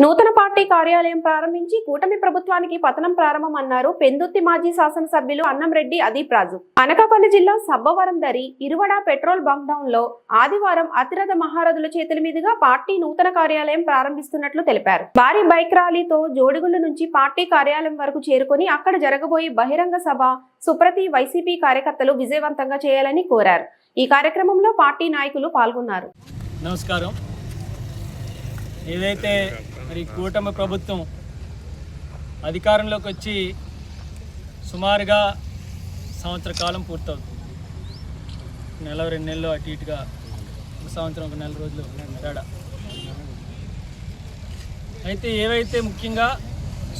నూతన పార్టీ కార్యాలయం ప్రారంభించి కూటమి ప్రభుత్వానికి పతనం ప్రారంభమన్నారు పెందుర్తి మాజీ శాసనసభ్యులు అన్నంరెడ్డి అదీప్ రాజు. అనకాపల్లి జిల్లా సబ్బవరం దరి ఇరువడ పెట్రోల్ బంక్ డౌన్ లో ఆదివారం అతిరథ మహారథుల చేతుల మీదుగా పార్టీ నూతన కార్యాలయం ప్రారంభిస్తున్నట్లు తెలిపారు. భారీ బైక్ ర్యాలీతో జోడిగుళ్ల నుంచి పార్టీ కార్యాలయం వరకు చేరుకొని అక్కడ జరగబోయే బహిరంగ సభ సుప్రతి వైసీపీ కార్యకర్తలు విజయవంతంగా చేయాలని కోరారు. ఈ కార్యక్రమంలో పార్టీ నాయకులు పాల్గొన్నారు. నమస్కారం. ఏదైతే మరి కూటమి ప్రభుత్వం అధికారంలోకి వచ్చి సుమారుగా సంవత్సర కాలం పూర్తవుతుంది. నెల 2 నెలలు అటు ఇటుగా, ఒక సంవత్సరం 1 నెల రోజులు తేడా. అయితే ఏవైతే ముఖ్యంగా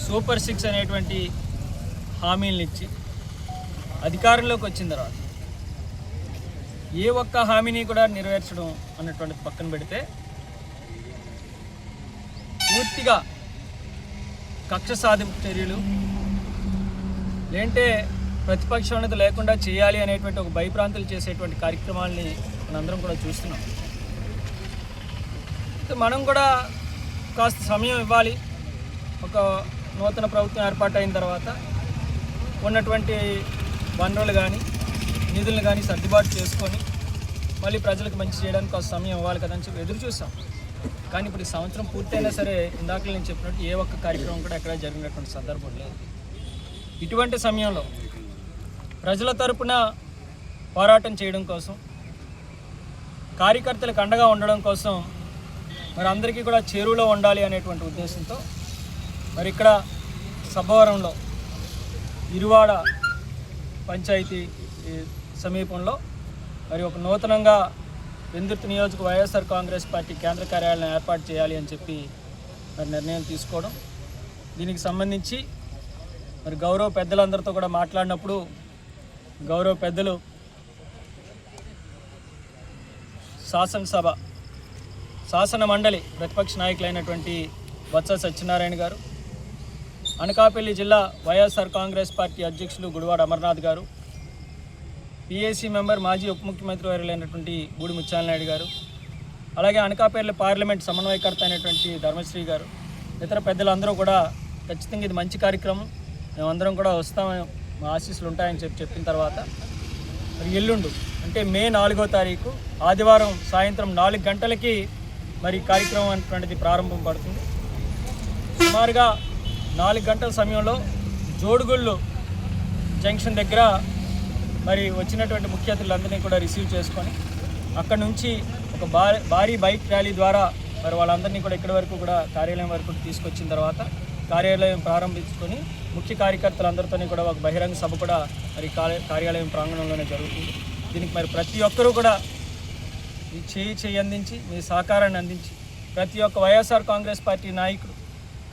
సూపర్ 6 అనేటువంటి హామీలను ఇచ్చి అధికారంలోకి వచ్చిన తర్వాత ఏ ఒక్క హామీని కూడా నెరవేర్చడం అన్నటువంటిది పక్కన పెడితే పూర్తిగా కక్ష సాధింపు చర్యలు, లేంటే ప్రతిపక్షం అనేది లేకుండా చేయాలి అనేటువంటి ఒక భయప్రాంతులు చేసేటువంటి కార్యక్రమాలని మనందరం కూడా చూస్తున్నాం. మనం కూడా కాస్త సమయం ఇవ్వాలి. ఒక నూతన ప్రభుత్వం ఏర్పాటైన తర్వాత ఉన్నటువంటి వనరులు కానీ నిధులను కానీ సర్దుబాటు చేసుకొని మళ్ళీ ప్రజలకు మంచి చేయడానికి కాస్త సమయం ఇవ్వాలి కదా అని చెప్పి ఎదురు చూసాం. కానీ ఇప్పుడు ఈ సంవత్సరం పూర్తయినా సరే ఇందాక నేను చెప్పినట్టు ఏ ఒక్క కార్యక్రమం కూడా ఎక్కడ జరిగినటువంటి సందర్భం లేదు. ఇటువంటి సమయంలో ప్రజల తరపున పోరాటం చేయడం కోసం, కార్యకర్తలకు అండగా ఉండడం కోసం, మరి అందరికీ కూడా చేరువలో ఉండాలి అనేటువంటి ఉద్దేశంతో మరి ఇక్కడ సబ్బవరంలో ఇరువాడ పంచాయతీ సమీపంలో మరి ఒక నూతనంగా పెందుర్తి నియోజక వైఎస్ఆర్ కాంగ్రెస్ పార్టీ కేంద్ర కార్యాలయం ఏర్పాటు చేయాలి అని చెప్పి మరి నిర్ణయం తీసుకోవడం, దీనికి సంబంధించి మరి గౌరవ పెద్దలందరితో కూడా మాట్లాడినప్పుడు గౌరవ పెద్దలు శాసన మండలి ప్రతిపక్ష నాయకులైనటువంటి బొత్స సత్యనారాయణ గారు, అనకాపల్లి జిల్లా వైఎస్ఆర్ కాంగ్రెస్ పార్టీ అధ్యక్షులు గుడివాడ అమర్నాథ్ గారు, పిఏసీ మెంబర్ మాజీ ఉప ముఖ్యమంత్రి వర్యులైనటువంటి బూడి ముత్యాలనాయుడు గారు, అలాగే అనకాపల్లి పార్లమెంట్ సమన్వయకర్త అయినటువంటి ధర్మశ్రీ గారు, ఇతర పెద్దలందరూ కూడా ఖచ్చితంగా ఇది మంచి కార్యక్రమం, మేమందరం కూడా వస్తామని, మా ఆశీస్సులు ఉంటాయని చెప్పిన తర్వాత మరి ఎల్లుండు అంటే మే 4వ తారీఖు ఆదివారం సాయంత్రం 4 గంటలకి మరి కార్యక్రమం అనేటువంటిది ప్రారంభం పడుతుంది. సుమారుగా 4 గంటల సమయంలో జోడుగుళ్ళు జంక్షన్ దగ్గర మరి వచ్చినటువంటి ముఖ్య అతిథులందరినీ కూడా రిసీవ్ చేసుకొని అక్కడ నుంచి ఒక భారీ బైక్ ర్యాలీ ద్వారా మరి వాళ్ళందరినీ కూడా ఇక్కడి వరకు కూడా కార్యాలయం వరకు తీసుకొచ్చిన తర్వాత కార్యాలయం ప్రారంభించుకొని ముఖ్య కార్యకర్తలందరితోని కూడా ఒక బహిరంగ సభ కూడా మరి కార్యాలయం ప్రాంగణంలోనే జరుగుతుంది. దీనికి మరి ప్రతి ఒక్కరూ కూడా మీ చేయి అందించి, మీ సహకారాన్ని అందించి, ప్రతి ఒక్క వైఎస్ఆర్ కాంగ్రెస్ పార్టీ నాయకుడు,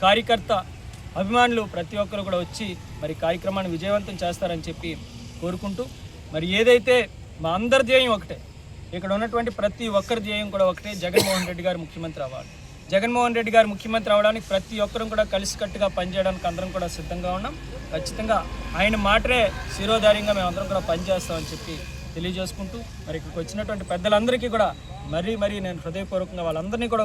కార్యకర్త, అభిమానులు ప్రతి ఒక్కరు కూడా వచ్చి మరి కార్యక్రమాన్ని విజయవంతం చేస్తారని చెప్పి కోరుకుంటూ, మరి ఏదైతే మా అందరి ధ్యేయం ఒకటే, ఇక్కడ ఉన్నటువంటి ప్రతి ఒక్కరి ధ్యేయం కూడా ఒకటే, జగన్మోహన్ రెడ్డి గారు ముఖ్యమంత్రి అవ్వాలి. జగన్మోహన్ రెడ్డి గారు ముఖ్యమంత్రి అవ్వడానికి ప్రతి ఒక్కరూ కూడా కలిసికట్టుగా పనిచేయడానికి అందరం కూడా సిద్ధంగా ఉన్నాం. ఖచ్చితంగా ఆయన మాటరే శిరోధార్యంగా మేము అందరం కూడా పనిచేస్తామని చెప్పి తెలియజేసుకుంటూ, మరి ఇక్కడికి వచ్చినటువంటి పెద్దలందరికీ కూడా మరీ నేను హృదయపూర్వకంగా వాళ్ళందరినీ కూడా